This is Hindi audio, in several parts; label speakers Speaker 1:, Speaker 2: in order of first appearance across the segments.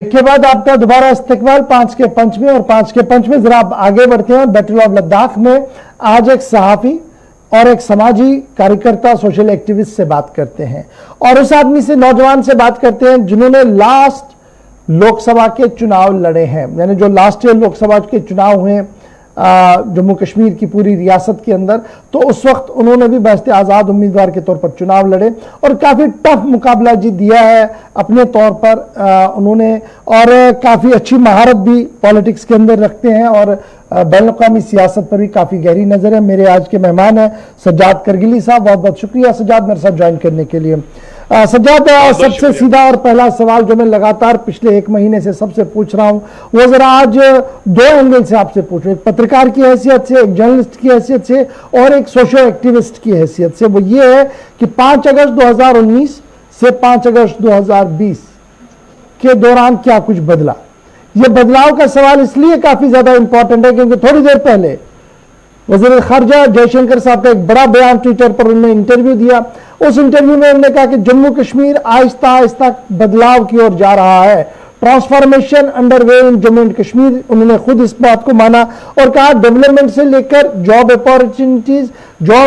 Speaker 1: ब्रेक के बाद आपका दोबारा इस्तकबाल 5 के पंच में। और 5 के पंच में जरा आप आगे बढ़ते हैं। बैटल ऑफ लद्दाख में आज एक सहाफी और एक समाजी कार्यकर्ता सोशल एक्टिविस्ट से बात करते हैं और उस आदमी से, नौजवान से बात करते हैं जिन्होंने लास्ट लोकसभा के चुनाव लड़े हैं, यानी जो लास्ट ईयर लोकसभा के चुनाव हुए जम्मू कश्मीर की पूरी रियासत के अंदर, तो उस वक्त उन्होंने भी बहस्ते आज़ाद उम्मीदवार के तौर पर चुनाव लड़े और काफ़ी टफ मुकाबला जी दिया है अपने तौर पर उन्होंने, और काफ़ी अच्छी महारत भी पॉलिटिक्स के अंदर रखते हैं और बैनुल-अक़वामी सियासत पर भी काफ़ी गहरी नज़र है। मेरे आज के मेहमान हैं सज्जाद करगिली साहब। बहुत बहुत शुक्रिया सज्जाद मेरे साथ ज्वाइन करने के लिए। सज्जाद, सबसे सीधा और पहला सवाल जो मैं लगातार पिछले 1 महीने से सबसे पूछ रहा हूं, वो जरा आज 2 एंगल से आपसे पूछ रहा हूं, एक पत्रकार की हैसियत से, एक जर्नलिस्ट की हैसियत से और एक सोशल एक्टिविस्ट की हैसियत से। वो ये है कि 5 अगस्त 2019 से 5 अगस्त 2020 के दौरान क्या कुछ बदला। ये बदलाव का सवाल इसलिए काफी ज्यादा इंपॉर्टेंट है क्योंकि थोड़ी देर पहले वज़ीर ख़ारिजा जयशंकर साहब का एक बड़ा बयान ट्विटर पर उन्होंने इंटरव्यू दिया। उस इंटरव्यू में उन्होंने कहा कि जम्मू कश्मीर आहिस्ता आहिस्ता बदलाव की ओर जा रहा है, transformation underway in Jammu and Kashmir. उन्होंने खुद इस बात को माना और कहा डेवलपमेंट से लेकर जॉब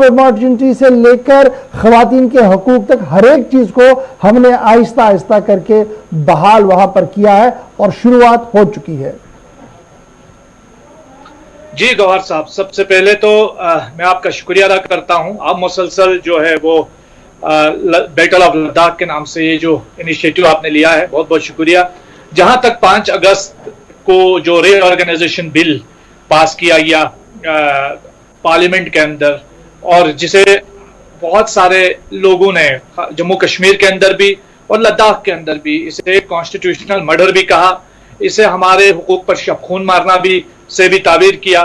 Speaker 1: अपॉर्चुनिटी से लेकर खवातीन के हकूक तक हर एक चीज को हमने आहिस्ता आहिस्ता करके बहाल वहां पर किया है और शुरुआत हो चुकी है।
Speaker 2: जी गौहर साहब, सबसे पहले तो मैं आपका शुक्रिया अदा करता हूं। आप मुसलसल जो है वो बैटल ऑफ लद्दाख के नाम से ये जो इनिशिएटिव आपने लिया है, बहुत बहुत शुक्रिया। जहां तक 5 अगस्त को जो रीऑर्गेनाइजेशन बिल पास किया गया पार्लियामेंट के अंदर और जिसे बहुत सारे लोगों ने जम्मू कश्मीर के अंदर भी और लद्दाख के अंदर भी इसे कॉन्स्टिट्यूशनल मर्डर भी कहा, इसे हमारे हुकूक पर शब खून मारना भी से भी ताबीर किया,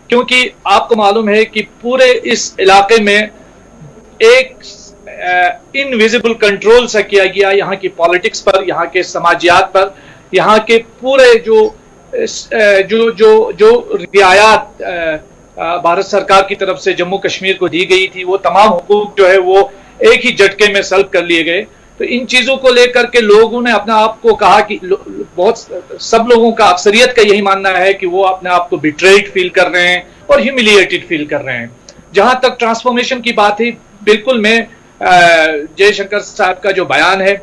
Speaker 2: क्योंकि आपको मालूम है कि पूरे इस इलाके में एक इनविजिबल कंट्रोल से किया गया यहाँ की पॉलिटिक्स पर, यहाँ के समाजियात पर, यहाँ के पूरे जो रियायत भारत सरकार की तरफ से जम्मू कश्मीर को दी गई थी, वो तमाम हुकूक जो है वो एक ही झटके में सल्ब कर लिए गए। तो इन चीजों को लेकर के लोगों ने अपने आप को कहा कि बहुत सब लोगों का, अक्सरियत का यही मानना है कि वो अपने आप को बिट्रेड फील कर रहे हैं और ह्यूमिलिएटेड फील कर रहे हैं। जहां तक ट्रांसफॉर्मेशन की बात है, बिल्कुल मैं जयशंकर साहब का जो बयान है,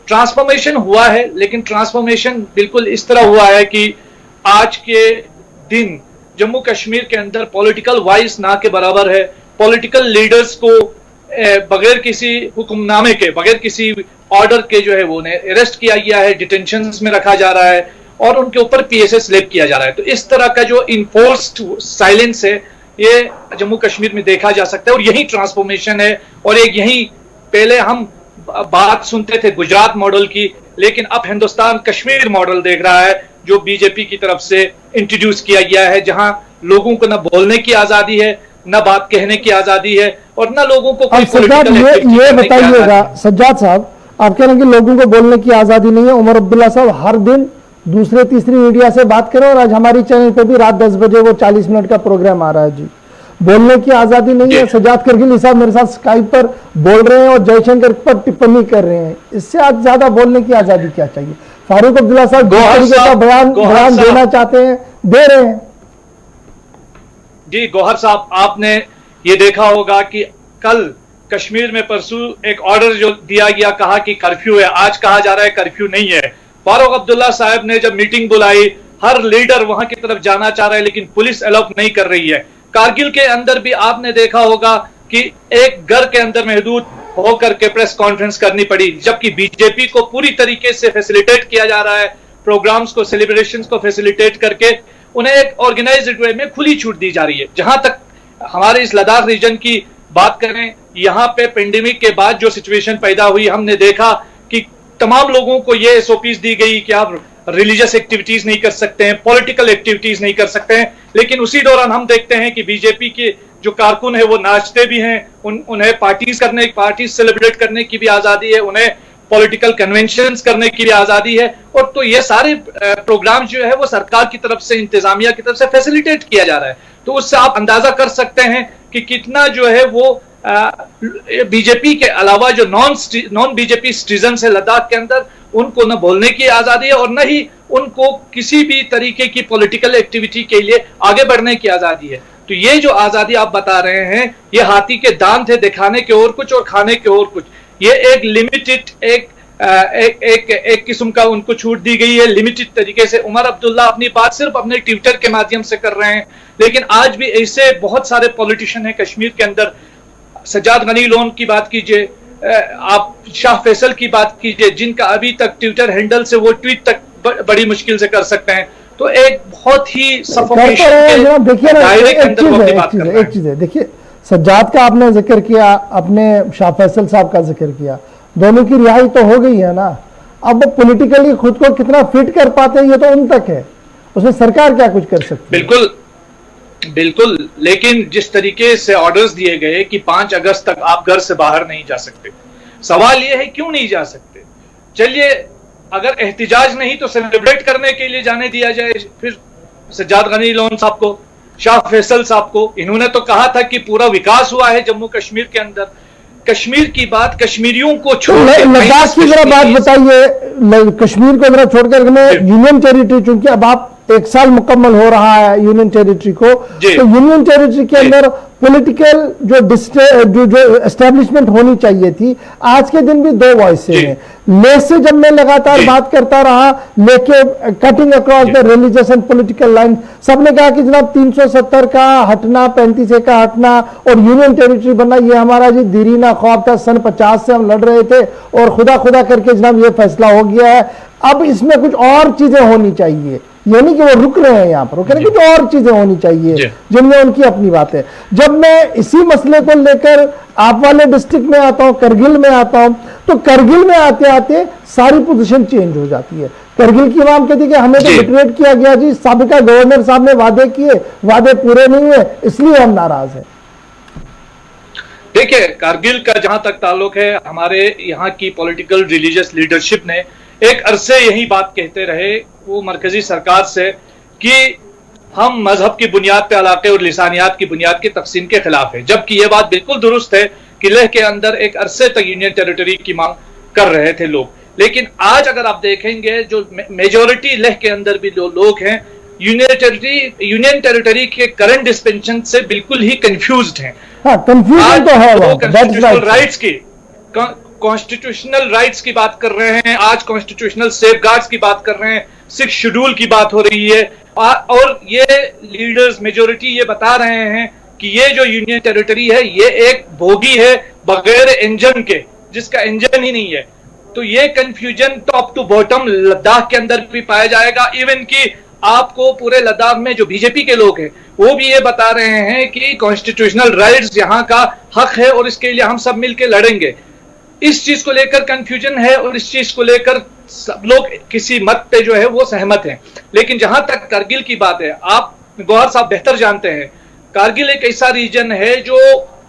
Speaker 2: ट्रांसफॉर्मेशन हुआ है, लेकिन ट्रांसफॉर्मेशन बिल्कुल इस तरह हुआ है कि आज के दिन जम्मू कश्मीर के अंदर पॉलिटिकल वाइस ना के बराबर है। पॉलिटिकल लीडर्स को बगैर किसी हुक्मनामे के, बगैर किसी ऑर्डर के जो है वो उन्हें अरेस्ट किया गया है, डिटेंशंस में रखा जा रहा है और उनके ऊपर PSA स्लैब किया जा रहा है। तो इस तरह का जो इन्फोर्स्ड साइलेंस है ये जम्मू कश्मीर में देखा जा सकता है और यही ट्रांसफॉर्मेशन है। और एक यही, पहले हम बात सुनते थे गुजरात मॉडल की, लेकिन अब हिंदुस्तान कश्मीर मॉडल देख रहा है जो बीजेपी की तरफ से इंट्रोड्यूस किया गया है, जहां लोगों को न बोलने की आजादी है, न बात कहने की आजादी है और न लोगों को कोई
Speaker 1: सज्जाद ये बताइएगा सज्जाद साहब, आप कह रहे हैं कि लोगों को बोलने की आजादी नहीं है। उमर अब्दुल्ला साहब हर दिन दूसरे तीसरी मीडिया से बात करें और आज हमारी चैनल पे भी रात 10 बजे वो 40 मिनट का प्रोग्राम आ रहा है जी। बोलने की आजादी नहीं है। सज्जाद करगिली साहब मेरे साथ स्काइप पर बोल रहे हैं और जयशंकर पर टिप्पणी कर रहे हैं, इससे आज ज्यादा बोलने की आजादी क्या चाहिए? फारूक अब्दुल्ला साहब जिस तरीके का बयान देना चाहते हैं दे रहे हैं।
Speaker 2: जी गौहर साहब, आपने ये देखा होगा कि कल कश्मीर में परसों एक ऑर्डर जो दिया गया, कहा कि कर्फ्यू है, आज कहा जा रहा है कर्फ्यू नहीं है। फारूक अब्दुल्ला साहब ने जब मीटिंग बुलाई, हर लीडर वहां की तरफ जाना चाह रहा है लेकिन पुलिस अलाउ नहीं कर रही है। कारगिल के अंदर भी आपने देखा होगा कि एक घर के अंदर महदूद होकर के प्रेस कॉन्फ्रेंस करनी पड़ी, जबकि बीजेपी को पूरी तरीके से फैसिलिटेट किया जा रहा है, प्रोग्राम्स को, सेलिब्रेशंस को फैसिलिटेट करके उन्हें एक ऑर्गेनाइज्ड वे में खुली छूट दी जा रही है। जहां तक हमारे इस लद्दाख रीजन की बात करें, यहाँ पे पेंडेमिक के बाद जो सिचुएशन पैदा हुई, हमने देखा कि तमाम लोगों को ये SOPs दी गई कि आप रिलीजियस एक्टिविटीज नहीं कर सकते हैं, पॉलिटिकल एक्टिविटीज नहीं कर सकते हैं, लेकिन उसी दौरान हम देखते हैं कि बीजेपी के जो कारकुन है वो नाचते भी हैं, उन्हें पार्टी सेलिब्रेट करने की भी आजादी है, उन्हें पॉलिटिकल कन्वेंशंस करने की भी आजादी है। और तो ये सारे प्रोग्राम जो है वो सरकार की तरफ से, इंतजामिया की तरफ से फैसिलिटेट किया जा रहा है। तो उससे आप अंदाजा कर सकते हैं कि कितना जो है वो बीजेपी के अलावा जो नॉन बीजेपी सिटीजन है लद्दाख के अंदर, उनको न बोलने की आजादी है और न ही उनको किसी भी तरीके की पॉलिटिकल एक्टिविटी के लिए आगे बढ़ने की आजादी है। तो ये जो आजादी आप बता रहे हैं, ये हाथी के दांत थे, दिखाने के और कुछ और खाने के और कुछ। ये एक लिमिटेड एक किस्म का उनको छूट दी गई है लिमिटेड तरीके से। उमर अब्दुल्ला अपनी बात सिर्फ अपने ट्विटर के माध्यम से कर रहे हैं, लेकिन आज भी ऐसे बहुत सारे पॉलिटिशियन हैं कश्मीर के अंदर। सज्जाद गनी लोन की बात कीजिए, आप शाह फैसल की बात कीजिए, जिनका अभी तक ट्विटर हैंडल से वो ट्वीट तक बड़ी मुश्किल से कर सकते हैं। तो एक बहुत ही सफोकेशन
Speaker 1: देखिए ना, एक चीज है, देखिए सज्जाद का आपने जिक्र किया, अपने शाह फैसल साहब का जिक्र किया, दोनों की रिहाई तो हो गई है ना। अब पॉलिटिकली खुद को कितना फिट कर पाते हैं ये तो उन तक है, उसमें सरकार क्या कुछ कर सकती है।
Speaker 2: बिल्कुल बिल्कुल, लेकिन जिस तरीके से ऑर्डर्स दिए गए कि 5 अगस्त तक आप घर से बाहर नहीं जा सकते, सवाल यह है क्यों नहीं जा सकते। चलिए अगर एहतिजाज नहीं तो सेलिब्रेट करने के लिए जाने दिया जाए। फिर सज्जाद गनी लोन साहब को, शाह फैसल साहब को, इन्होंने तो कहा था कि पूरा विकास हुआ है जम्मू कश्मीर के अंदर। कश्मीर की बात कश्मीरियों को छोड़,
Speaker 1: लद्दाख की जरा बात बताइए, कश्मीर को जरा छोड़कर यूनियन टेरिटरी, चूंकि अब आप 1 साल मुकम्मल हो रहा है यूनियन टेरिटरी को, तो यूनियन टेरिटरी के अंदर पॉलिटिकल जो एस्टेब्लिशमेंट होनी चाहिए थी, आज के दिन भी 2 वॉइसें हैं। ले से जब मैं लगातार बात करता रहा, लेके cutting across the religious and political line, सबने कहा कि जनाब 370 का हटना, 35A का हटना और यूनियन टेरिटरी बनना, ये हमारा जी दीरीना ख्वाब था। सन 50 से हम लड़ रहे थे और खुदा खुदा करके जनाब ये फैसला हो गया है। अब इसमें कुछ और चीजें होनी चाहिए, ये नहीं कि वो रुक रहे हैं यहाँ पर, वो कह रहे हैं कुछ और चीजें होनी चाहिए जिनमें उनकी अपनी बात है। जब मैं इसी मसले को लेकर आप वाले डिस्ट्रिक्ट में आता हूँ, करगिल में आता हूँ, तो करगिल में आते आते सारी पोजीशन चेंज हो जाती है। करगिल की आवाम कहती है कि हमें तो लिटरेट किया गया जी, साबिका गवर्नर साहब ने वादे किए, वादे पूरे नहीं हुए, इसलिए हम नाराज हैं।
Speaker 2: देखिए कारगिल का जहां तक ताल्लुक है, हमारे यहाँ की पॉलिटिकल रिलीजियस लीडरशिप ने एक अरसे यही बात कहते रहे वो मरकजी सरकार से कि हम मजहब की बुनियाद पे इलाके और लिसानियात की बुनियाद की तकसीम के खिलाफ है। जबकि यह बात बिल्कुल दुरुस्त है कि लेह के अंदर एक अरसे तक यूनियन टेरिटरी की मांग कर रहे थे लोग, लेकिन आज अगर आप देखेंगे जो मेजोरिटी लेह के अंदर भी जो लोग हैं यूनियन टेरिटरी के करंट डिस्पेंशन से बिल्कुल ही कंफ्यूज्ड हैं।
Speaker 1: कंफ्यूजन तो है,
Speaker 2: कॉन्स्टिट्यूशनल राइट्स की कॉन्स्टिट्यूशनल राइट्स की बात कर रहे हैं, आज कॉन्स्टिट्यूशनल सेफगार्ड्स की बात कर रहे हैं, 6 शेड्यूल की बात हो रही है, और ये लीडर्स मेजोरिटी ये बता रहे हैं कि ये जो यूनियन टेरिटरी है ये एक बोगी है बगैर इंजन के, जिसका इंजन ही नहीं है। तो ये confusion top to bottom Ladakh के अंदर भी पाया जाएगा। इवन कि आपको पूरे लद्दाख में जो बीजेपी के लोग हैं वो भी ये बता रहे हैं कि कॉन्स्टिट्यूशनल राइट्स यहाँ का हक है और इसके लिए हम सब मिलकर लड़ेंगे। इस चीज को लेकर कंफ्यूजन है और इस चीज को लेकर सब लोग किसी मत पे जो है वो सहमत हैं। लेकिन जहां तक कारगिल की बात है, आप गौहर साहब बेहतर जानते हैं, कारगिल एक ऐसा रीजन है जो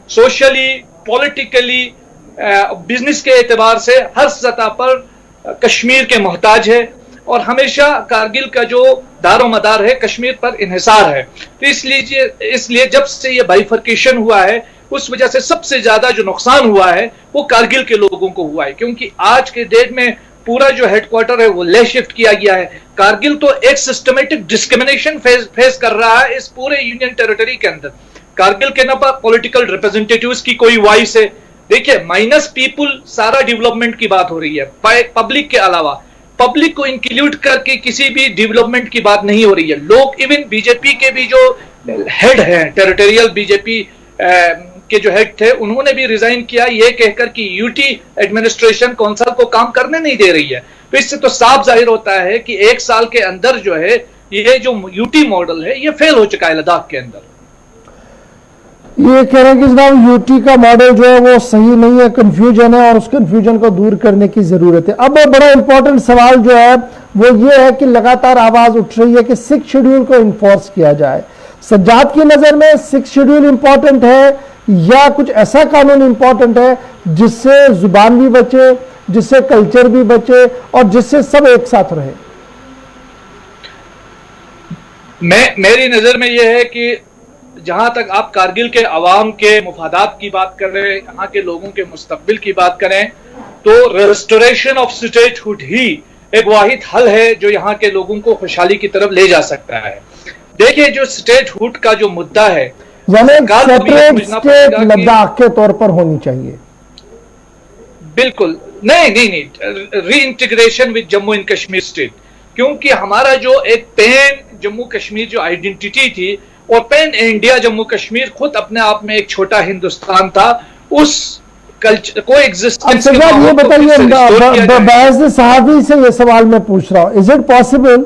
Speaker 2: सोशली, पॉलिटिकली, बिजनेस के एतबार से हर सतह पर कश्मीर के मोहताज है और हमेशा कारगिल का जो दारो मदार है कश्मीर पर इन्हिसार है। तो इसलिए जब से ये बाइफर्केशन हुआ है उस वजह से सबसे ज्यादा जो नुकसान हुआ है वो कारगिल के लोगों को हुआ है, क्योंकि आज के डेट में पूरा जो हेडक्वार्टर है वो लेह शिफ्ट किया गया है। कारगिल तो एक सिस्टमेटिक डिस्क्रिमिनेशन फेस कर रहा है इस पूरे यूनियन टेरिटरी के अंदर। कारगिल के ना पॉलिटिकल रिप्रेजेंटेटिव्स की कोई वॉइस है, देखिए माइनस पीपुल सारा डेवलपमेंट की बात हो रही है, पब्लिक के अलावा पब्लिक को इंक्लूड करके किसी भी डेवलपमेंट की बात नहीं हो रही है। लोग इवन बीजेपी के भी जो हेड हैं, टेरिटोरियल बीजेपी के जो हेड थे, उन्होंने भी रिजाइन किया ये कहकर कि यूटी एडमिनिस्ट्रेशन कौंसिल को काम करने नहीं दे रही है। तो इससे तो साफ जाहिर होता है कि 1 साल के अंदर जो है ये जो यूटी मॉडल है ये फेल हो चुका है लद्दाख के अंदर।
Speaker 1: ये कह रहे हैं कि जनाब यूटी का मॉडल जो है वो सही नहीं है, कंफ्यूजन है और उस कंफ्यूजन को दूर करने की जरूरत है। अब बड़ा इंपॉर्टेंट सवाल जो है वो ये है कि लगातार आवाज उठ रही है कि 6 शेड्यूल को इन्फोर्स किया जाए। सज्जाद की नजर में 6 शेड्यूल इंपॉर्टेंट है या कुछ ऐसा कानून इंपॉर्टेंट है जिससे जुबान भी बचे, जिससे कल्चर भी बचे और जिससे सब एक साथ रहे?
Speaker 2: मेरी नजर में यह है कि जहां तक आप कारगिल के अवाम के मुफादात की बात कर रहे हैं, यहाँ के लोगों के मुस्तकबिल की बात करें, तो रेस्टोरेशन ऑफ स्टेटहुड ही एक वाहिद हल है जो यहाँ के लोगों को खुशहाली की तरफ ले जा सकता है। देखिए, जो स्टेटहुड का जो मुद्दा है,
Speaker 1: यानी सेपरेट स्टेट लद्दाख के तौर पर होनी चाहिए।
Speaker 2: बिल्कुल नहीं, reintegration with Jammu and Kashmir state, क्योंकि हमारा जो एक पैन जम्मू कश्मीर जो आइडेंटिटी थी, और पैन इंडिया जम्मू कश्मीर खुद अपने आप में एक छोटा हिंदुस्तान था, उस कल्चर को एग्जिस्टेंस के
Speaker 1: ये बताइए, बैज़ सहाफ़ी से ये सवाल मैं पूछ रहा हूं, इज इट पॉसिबल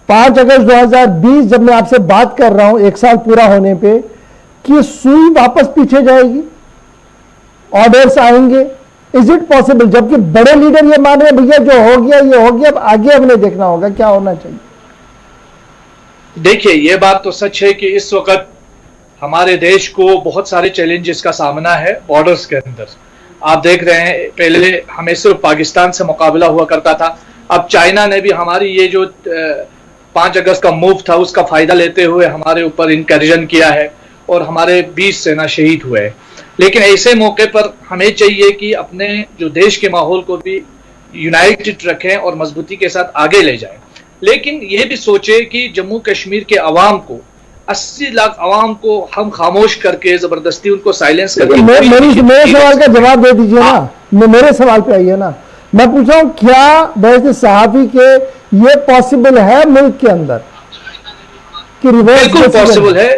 Speaker 1: 5 अगस्त 2020 जब मैं आपसे बात कर रहा हूं 1 साल पूरा होने पे, कि सुई वापस पीछे जाएगी, ऑर्डर्स आएंगे, इज इट पॉसिबल? जबकि बड़े लीडर ये मान रहे हैं भैया जो हो गया ये हो गया, अब आगे हमने देखना होगा क्या होना चाहिए।
Speaker 2: देखिए, ये बात तो सच है कि इस वक्त हमारे देश को बहुत सारे चैलेंजेस का सामना है बॉर्डर्स के अंदर। आप देख रहे हैं, पहले हमें सिर्फ पाकिस्तान से मुकाबला हुआ करता था, अब चाइना ने भी हमारी ये जो 5 अगस्त का मूव था उसका फायदा लेते हुए हमारे ऊपर इनकर्जन किया है और हमारे 20 सेना शहीद हुए हैं। लेकिन ऐसे मौके पर हमें चाहिए कि अपने जो देश के माहौल को भी यूनाइटेड रखें और मजबूती के साथ आगे ले जाएं। लेकिन ये भी सोचे कि जम्मू कश्मीर के अवाम को, 80 लाख अवाम को हम खामोश करके जबरदस्ती उनको साइलेंस करके
Speaker 1: मेरे सवाल का जवाब दे दीजिए ना, मेरे सवाल पे आइए ना। मैं पूछ रहा हूं क्या बैज़ सहाफ़ी के ये पॉसिबल है मुल्क के अंदर कि रिवर्स?
Speaker 2: बिल्कुल पॉसिबल है,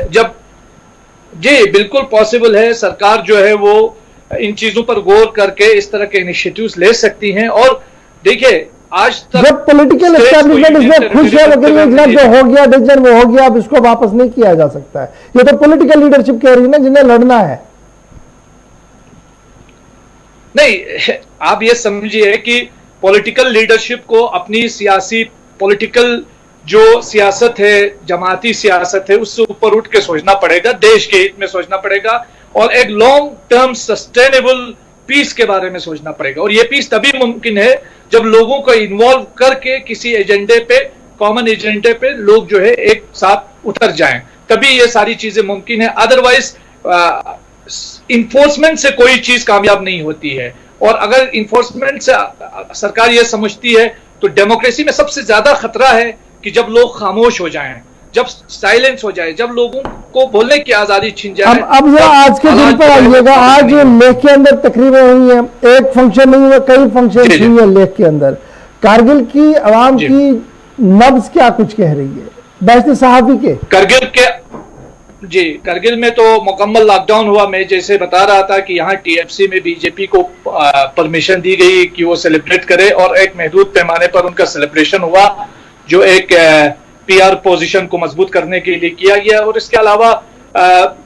Speaker 2: बिल्कुल पॉसिबल है। सरकार जो है वो इन चीजों पर गौर करके इस तरह के इनिशिएटिव्स ले सकती हैं। और देखिए, आज तक
Speaker 1: जब पॉलिटिकल एस्टैब्लिशमेंट इसमें खुश है वो जो हो गया डिसीजन वो हो गया, अब इसको वापस नहीं किया जा सकता है, ये तो पॉलिटिकल लीडरशिप कह रही है ना जिन्हें लड़ना है।
Speaker 2: नहीं, आप ये समझिए कि पॉलिटिकल लीडरशिप को अपनी पॉलिटिकल जो सियासत है, जमाती सियासत है, उससे ऊपर उठ के सोचना पड़ेगा, देश के हित में सोचना पड़ेगा और एक लॉन्ग टर्म सस्टेनेबल पीस के बारे में सोचना पड़ेगा। और ये पीस तभी मुमकिन है जब लोगों को इन्वॉल्व करके किसी एजेंडे पे, कॉमन एजेंडे पे लोग जो है एक साथ उतर जाएं, तभी ये सारी चीजें मुमकिन है। अदरवाइज इन्फोर्समेंट से कोई चीज कामयाब नहीं होती है। और अगर इन्फोर्समेंट से सरकार ये समझती है तो डेमोक्रेसी में सबसे ज्यादा खतरा है कि जब लोग खामोश हो जाएं, जब साइलेंस हो जाए, जब लोगों को बोलने की आजादी छिन जाए।
Speaker 1: अब जरा आज के दिन पर आइएगा, आज लेह के अंदर तकरीबें हुई हैं, एक फंक्शन नहीं हुआ, कई फंक्शन हुई है लेह के अंदर। कारगिल की आवाम की नब्ज क्या कुछ कह रही है बैज़ सहाफ़ी के?
Speaker 2: कारगिल में तो मुकम्मल लॉकडाउन हुआ। मैं जैसे बता रहा था कि यहाँ टीएफसी में बीजेपी को परमिशन दी गई कि वो सेलिब्रेट करे और एक महदूद पैमाने पर उनका सेलिब्रेशन हुआ, जो एक पीआर पोजीशन को मजबूत करने के लिए किया गया। और इसके अलावा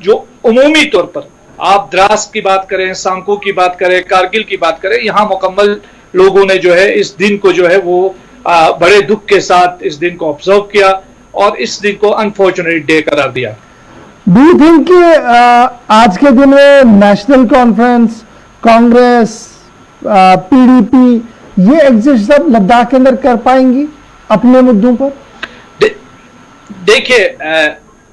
Speaker 2: जो उमूमी तौर पर आप द्रास की बात करें, सांको की बात करें, कारगिल की बात करें, यहाँ मुकम्मल लोगों ने जो है इस दिन को जो है वो बड़े दुख के साथ इस दिन को ऑब्जर्व किया और इस दिन को अनफॉर्चुनेट डे करार दिया।
Speaker 1: डू यू थिंक कि आज के दिन में नेशनल कॉन्फ्रेंस, कांग्रेस, पीडीपी ये एग्जिस्ट सब लद्दाख के अंदर कर पाएंगी अपने मुद्दों पर?
Speaker 2: देखिए,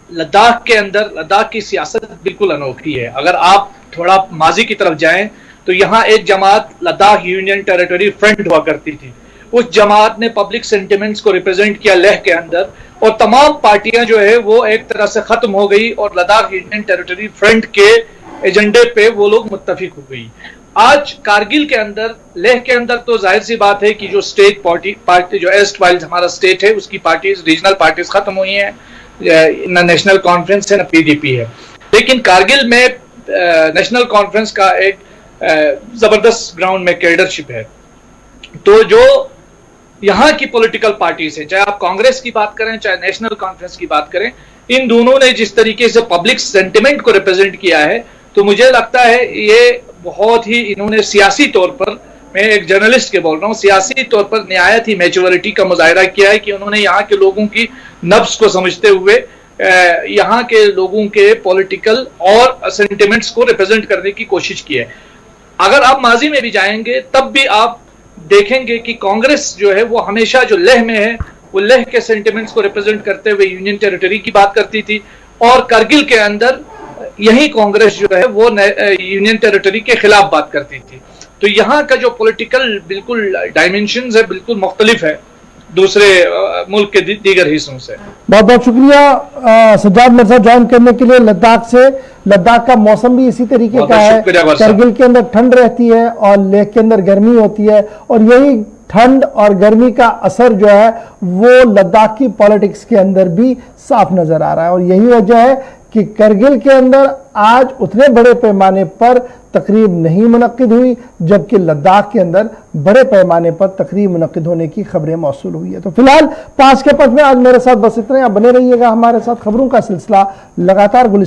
Speaker 2: लद्दाख के अंदर लद्दाख की सियासत बिल्कुल अनोखी है। अगर आप थोड़ा माजी की तरफ जाएं तो यहाँ एक जमात लद्दाख यूनियन टेरिटरी फ्रंट हुआ करती थी। उस जमात ने पब्लिक सेंटिमेंट्स को रिप्रेजेंट किया लेह के अंदर, और तमाम पार्टियां जो है वो एक तरह से खत्म हो गई और लद्दाख यूनियन टेरिटरी फ्रंट के एजेंडे पे वो लोग मुत्तफिक हो गई। आज कारगिल के अंदर, लेह के अंदर तो जाहिर सी बात है कि जो स्टेट पार्टी जो एस्ट वाइल्ड हमारा स्टेट है उसकी पार्टीज, रीजनल पार्टीज खत्म हुई हैं, ना नेशनल कॉन्फ्रेंस है ना पीडीपी है। लेकिन कारगिल में नेशनल कॉन्फ्रेंस का एक जबरदस्त ग्राउंड में लीडरशिप है। तो जो यहाँ की पॉलिटिकल पार्टीज है, चाहे आप कांग्रेस की बात करें चाहे नेशनल कॉन्फ्रेंस की बात करें, इन दोनों ने जिस तरीके से पब्लिक सेंटिमेंट को रिप्रेजेंट किया है, तो मुझे लगता है ये बहुत ही इन्होंने सियासी तौर पर, मैं एक जर्नलिस्ट के बोल रहा हूँ, सियासी तौर पर निहायत ही मैच्योरिटी का मुजाहिरा किया है कि उन्होंने यहाँ के लोगों की नब्ज को समझते हुए यहाँ के लोगों के पॉलिटिकल और सेंटिमेंट्स को रिप्रेजेंट करने की कोशिश की है। अगर आप माजी में भी जाएंगे तब भी आप देखेंगे कि कांग्रेस जो है वो हमेशा जो लेह में है वो लेह के सेंटिमेंट्स को रिप्रेजेंट करते हुए यूनियन टेरिटरी की बात करती थी, और करगिल के अंदर यही कांग्रेस जो है वो यूनियन टेरिटरी के खिलाफ बात करती थी। तो यहाँ का जो पॉलिटिकल बिल्कुल डायमेंशंस है बिल्कुल मुख्तलिफ है दूसरे मुल्क के दीगर हिस्सों से।
Speaker 1: बहुत बहुत शुक्रिया सज्जाद मिर्जा ज्वाइन करने के लिए लद्दाख से। लद्दाख का मौसम भी इसी तरीके का है, करगिल के अंदर ठंड रहती है और लेह के अंदर गर्मी होती है, और यही ठंड और गर्मी का असर जो है वो लद्दाख की पॉलिटिक्स के अंदर भी साफ नजर आ रहा है। और यही वजह है कि करगिल के अंदर आज उतने बड़े पैमाने पर तकरीब नहीं मुनक्किद हुई, जबकि लद्दाख के अंदर बड़े पैमाने पर तकरीब मुनक्किद होने की खबरें मौसूल हुई है। तो फिलहाल 5 के 5 में आज मेरे साथ बस इतना। आप बने रहिएगा हमारे साथ, खबरों का सिलसिला लगातार